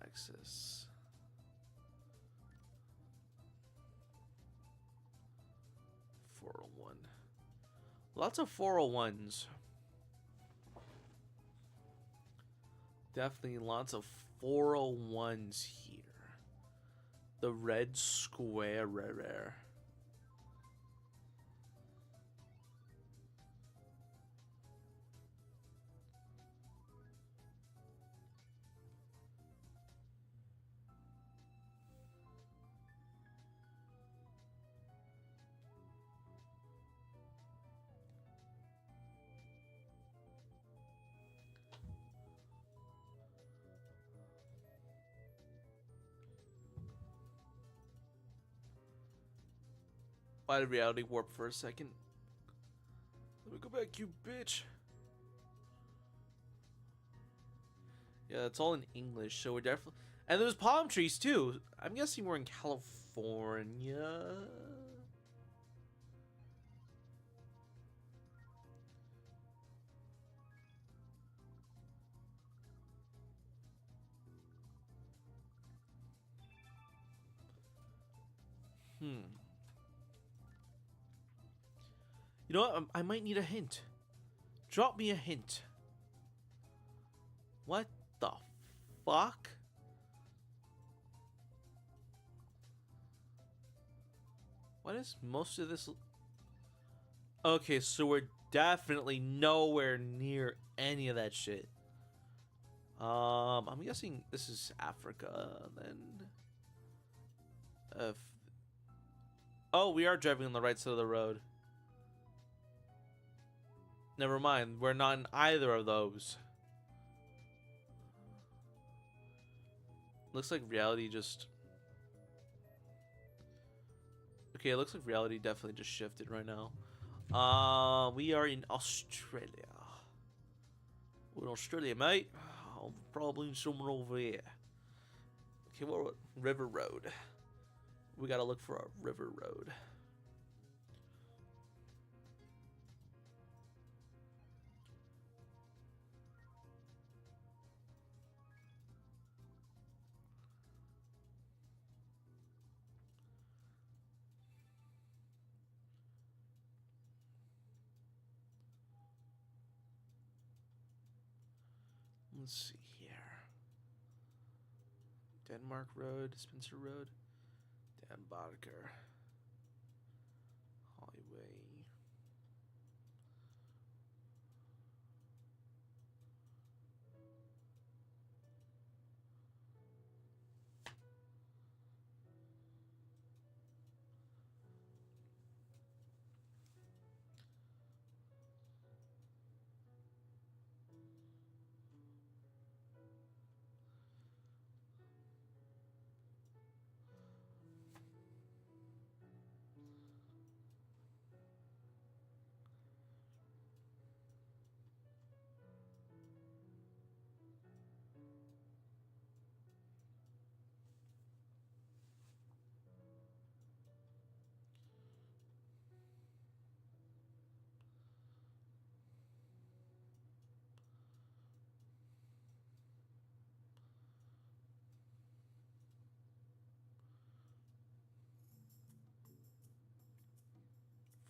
Access. .401. Lots of 401s. Definitely lots of 401s here. The red square rare. Why did reality warp for a second? Let me go back, you bitch. Yeah, it's all in English, so we're definitely... And there's palm trees, too. I'm guessing we're in California. You know what? I might need a hint. Drop me a hint. What the fuck? What is most of this? Okay, so we're definitely nowhere near any of that shit. I'm guessing this is Africa, then. Oh, we are driving on the right side of the road. Never mind, we're not in either of those. Looks like reality just... Okay, it looks like reality definitely just shifted right now. We are in Australia. We're in Australia, mate. Oh, probably somewhere over here. Okay, what River Road? We gotta look for our River Road. Let's see here. Denmark Road, Spencer Road, Dan Bodker, Highway.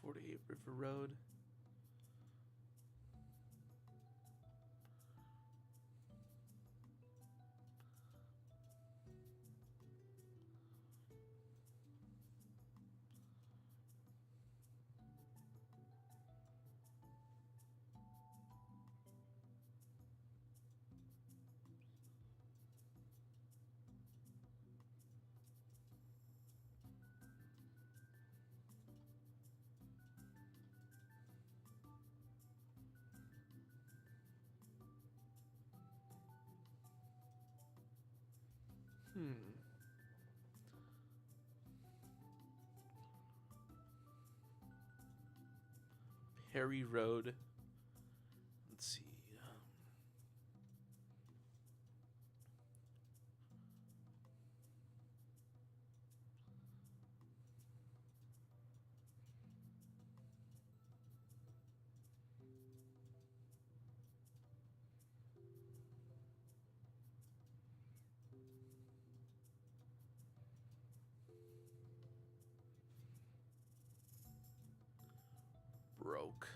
.48 River Road. Perry Road. Let's see. Broke.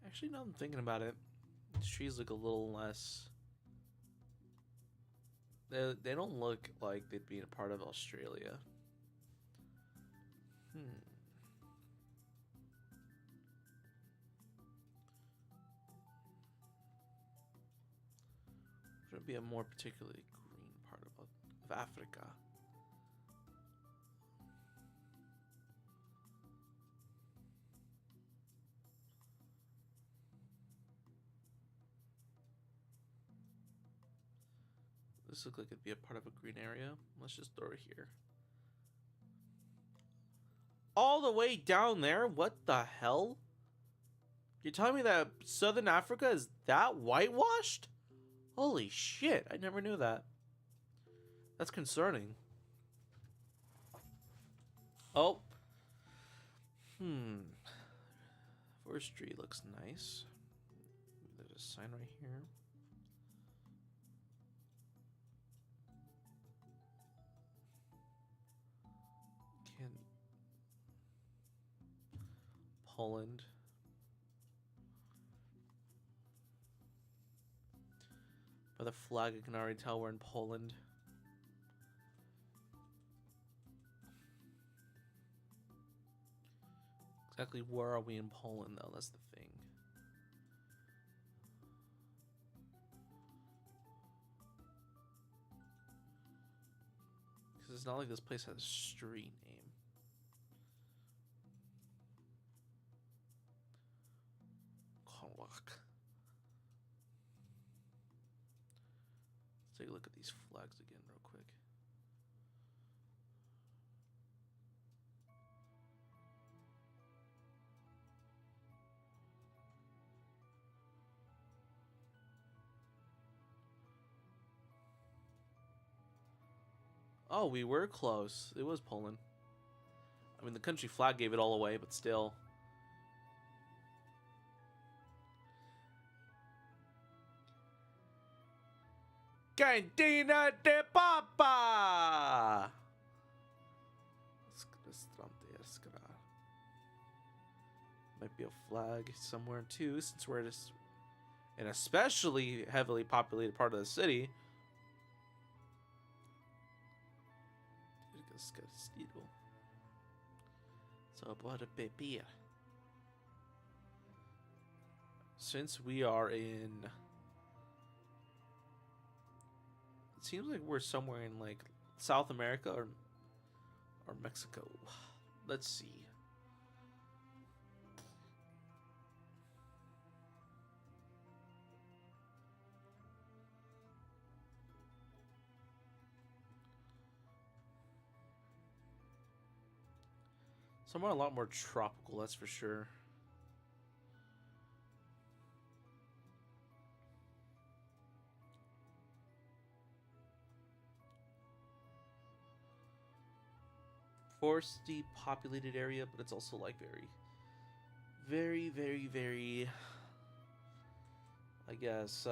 Actually, now I'm thinking about it, these trees look a little less. They don't look like they'd be a part of Australia. Should be a more particularly green part of Africa. This looks like it'd be a part of a green area. Let's just throw it here. All the way down there? What the hell? You're telling me that Southern Africa is that whitewashed? Holy shit, I never knew that. That's concerning. Oh. Forestry looks nice. There's a sign right here. Poland. By the flag, I can already tell we're in Poland. Exactly where are we in Poland, though? That's the thing. Because it's not like this place has a street name. Let's take a look at these flags again real quick. Oh, we were close. It was Poland. I mean, the country flag gave it all away, but still. Cantina de Papa! Might be a flag somewhere too, since we're just an especially heavily populated part of the city. So about a beer. Since we are in, it seems like we're somewhere in like South America or Mexico. Let's see. Somewhere a lot more tropical, that's for sure. Foresty populated area, but it's also like very, I guess,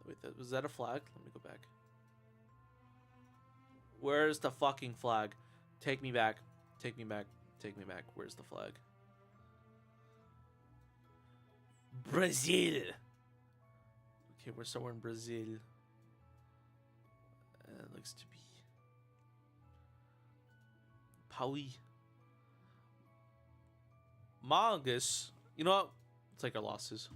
wait, was that a flag? Let me go back. Where's the fucking flag? Take me back. Take me back. Take me back. Where's the flag? Brazil. Okay, we're somewhere in Brazil. It looks to be Paui. Mongoose. You know what? Let's take our losses.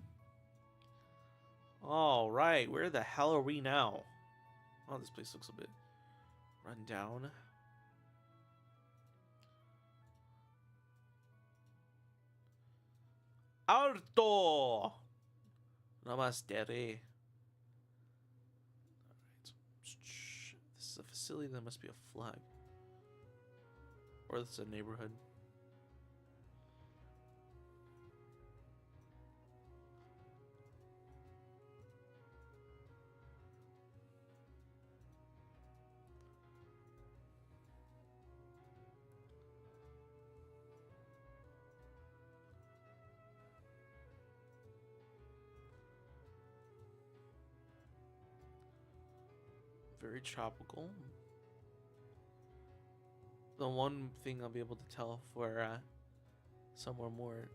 All right, where the hell are we now? Oh, this place looks a bit run down. Alto. Namaste. All right. This is a facility. That must be a flag, or this is a neighborhood. Very tropical. The one thing I'll be able to tell if we're somewhere more,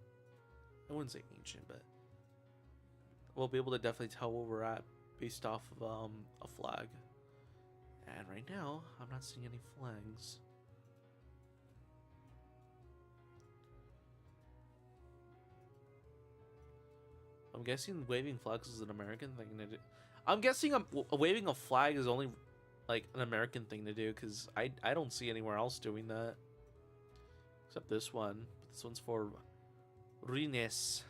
I wouldn't say ancient, but we'll be able to definitely tell where we're at based off of a flag. And right now, I'm not seeing any flags. I'm guessing waving flags is an American thing to do. I'm guessing waving a flag is only like an American thing to do, because I don't see anywhere else doing that except this one. This one's for Rines.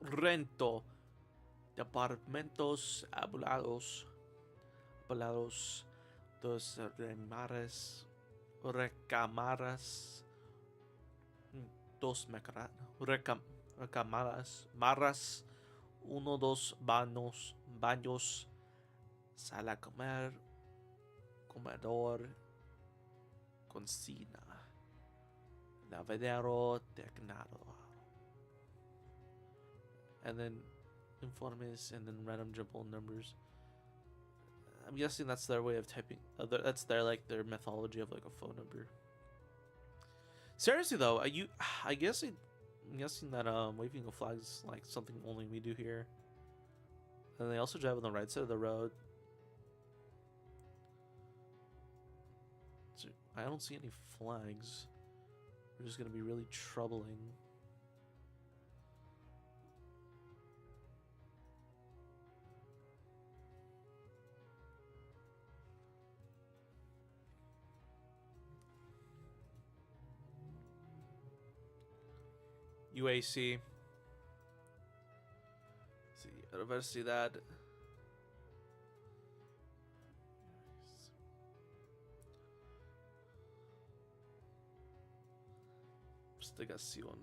rento departamentos hablados dos recamaras dos recamadas marras uno dos baños sala comedor cocina lavadero tecnado and then informes and then random jumble numbers. I'm guessing that's their way of typing. That's their like their methodology of like a phone number. Seriously though, I'm guessing that waving a flag is like something only we do here. And they also drive on the right side of the road. So I don't see any flags. Which is gonna be really troubling. UAC. See, Universidad. Investigación.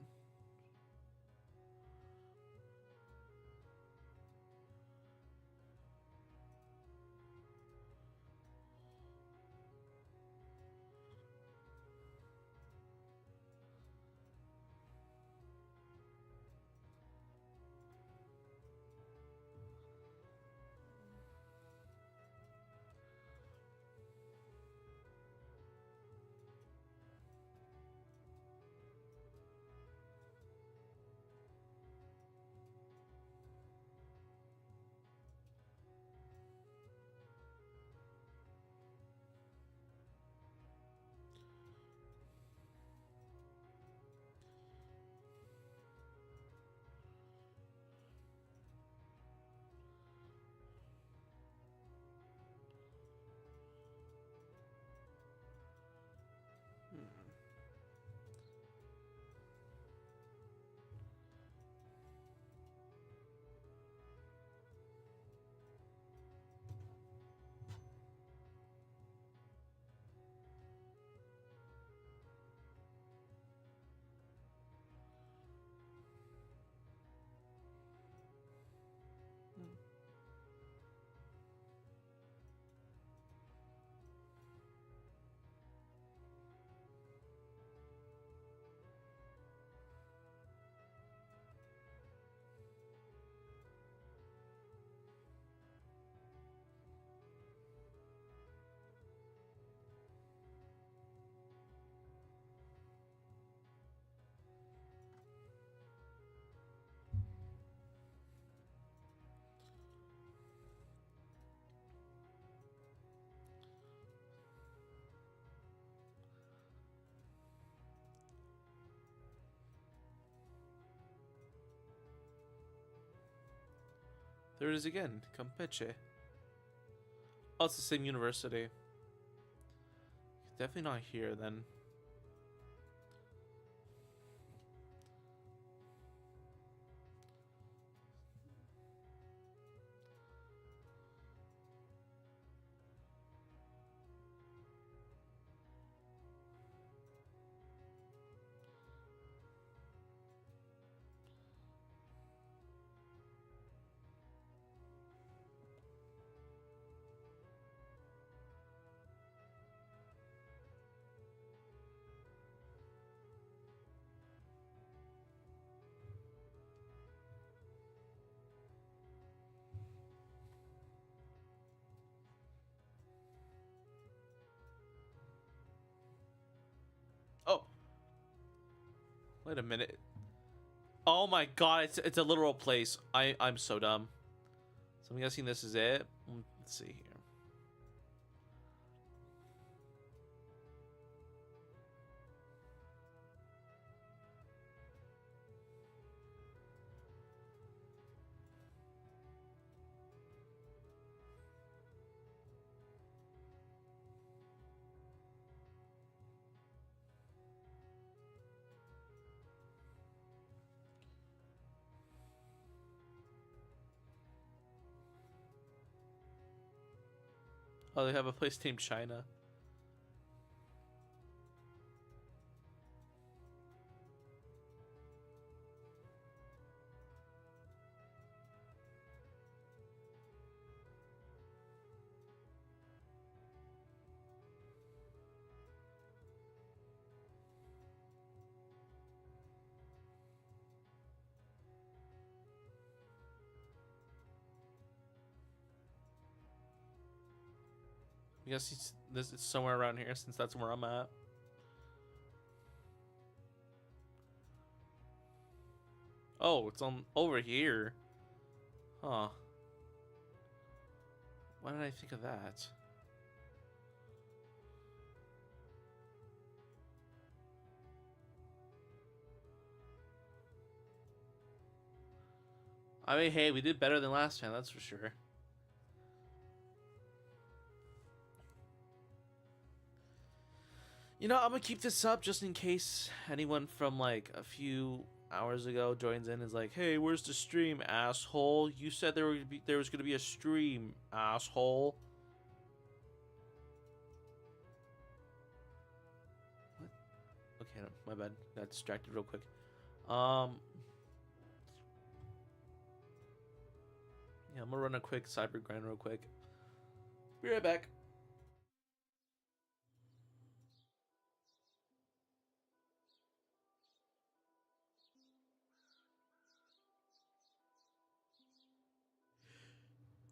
There it is again, Campeche. Oh, it's the same university. Definitely not here then. Oh, wait a minute. Oh my god, it's a literal place. I'm so dumb. So I'm guessing this is it. Let's see here. Oh, they have a place named China. I guess this is somewhere around here since that's where I'm at. Oh, it's on over here. Huh. Why did I think of that? I mean, hey, we did better than last time, that's for sure. You know, I'm gonna keep this up just in case anyone from like a few hours ago joins in and is like, "Hey, where's the stream, asshole? You said there was gonna be a stream, asshole." What? Okay, no, my bad. Got distracted real quick. Yeah, I'm gonna run a quick cyber grind real quick. Be right back.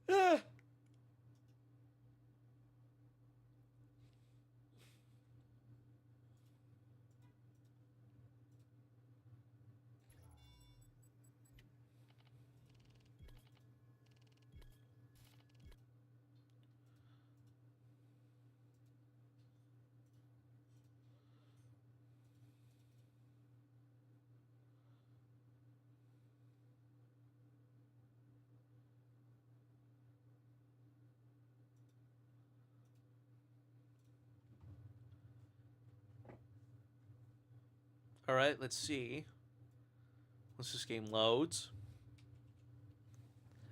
Ah. All right, let's see. Once this game loads.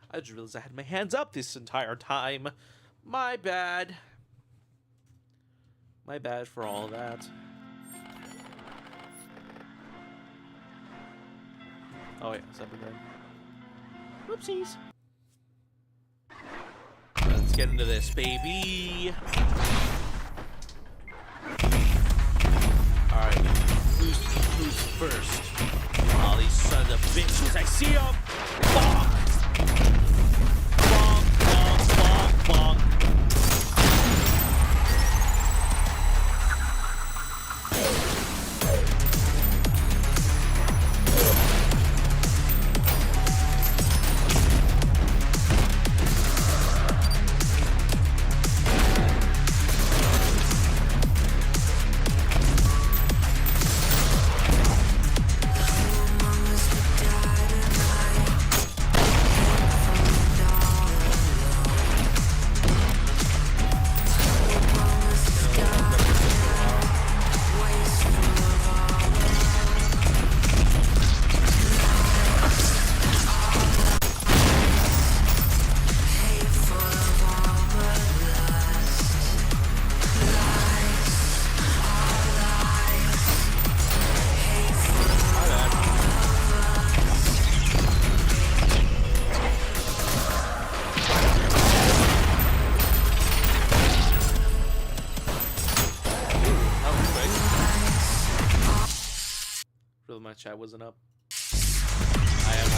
I just realized I had my hands up this entire time. My bad. My bad for all of that. Oh yeah, cyber grind. Whoopsies. Let's get into this, baby. Alright, who's first? All these sons of bitches, I see them! Bonk! Bonk, bonk, bonk, bonk. My chat wasn't up. I am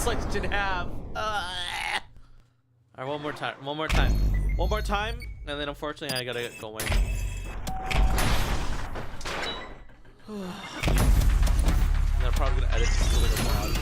sliced in half. Alright, one more time. One more time. One more time, and then unfortunately I gotta get going. And I'm probably gonna edit this a little vlog.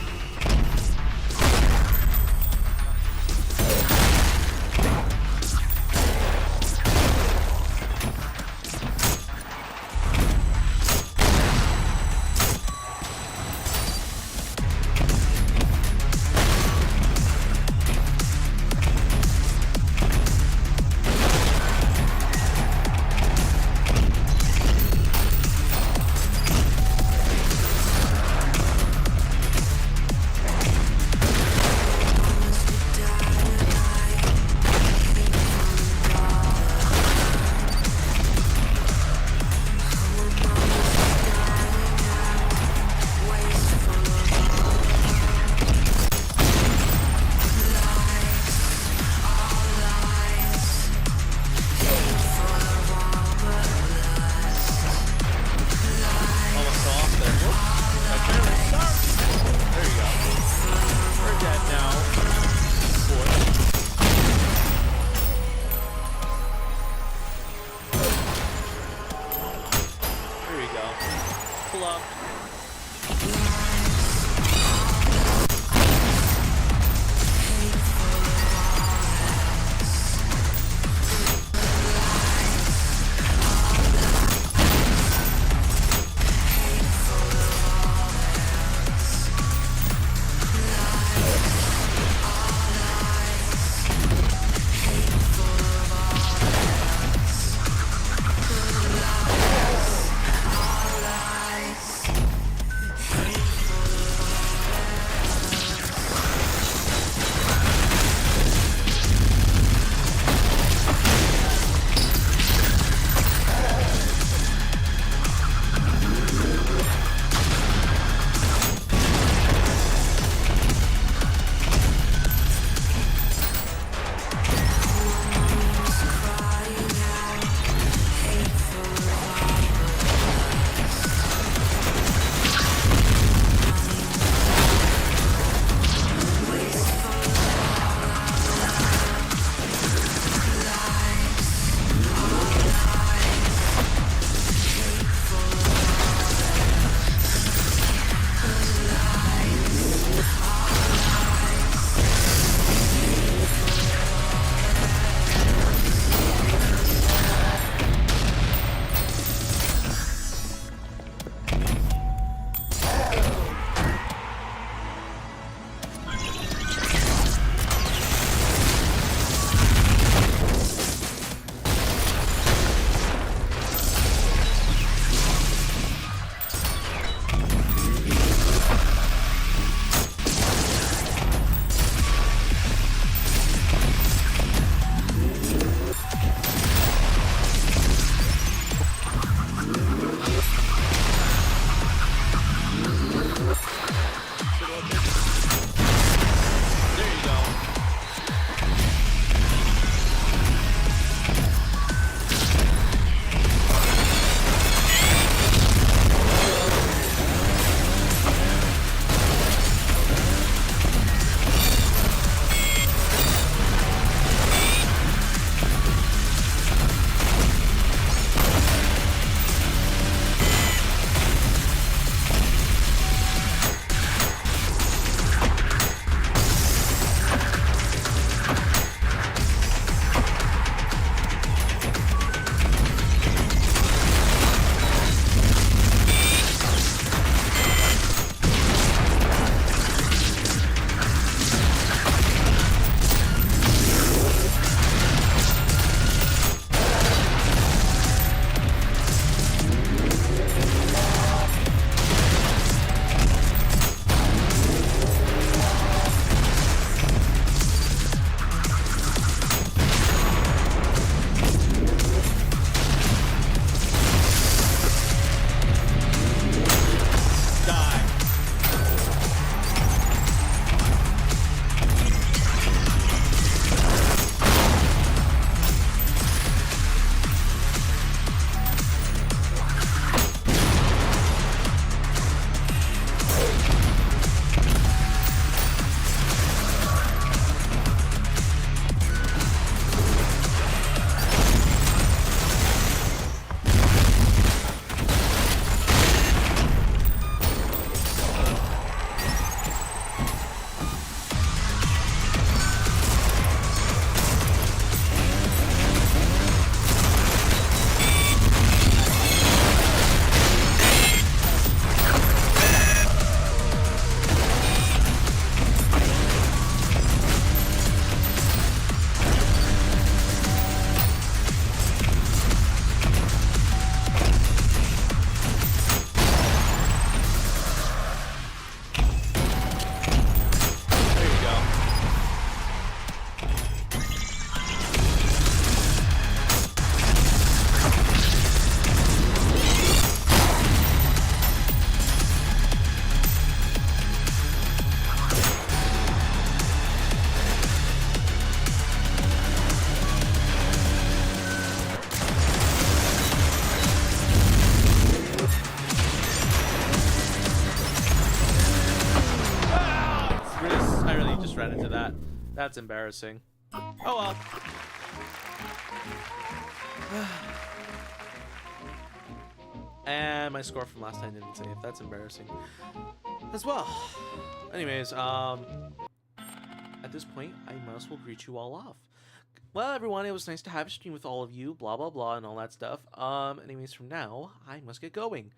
That's embarrassing. Oh well. And my score from last time didn't save. That's embarrassing as well. Anyways, at this point, I might as well greet you all off. Well, everyone, it was nice to have a stream with all of you, blah, blah, blah, and all that stuff. Anyways, from now, I must get going.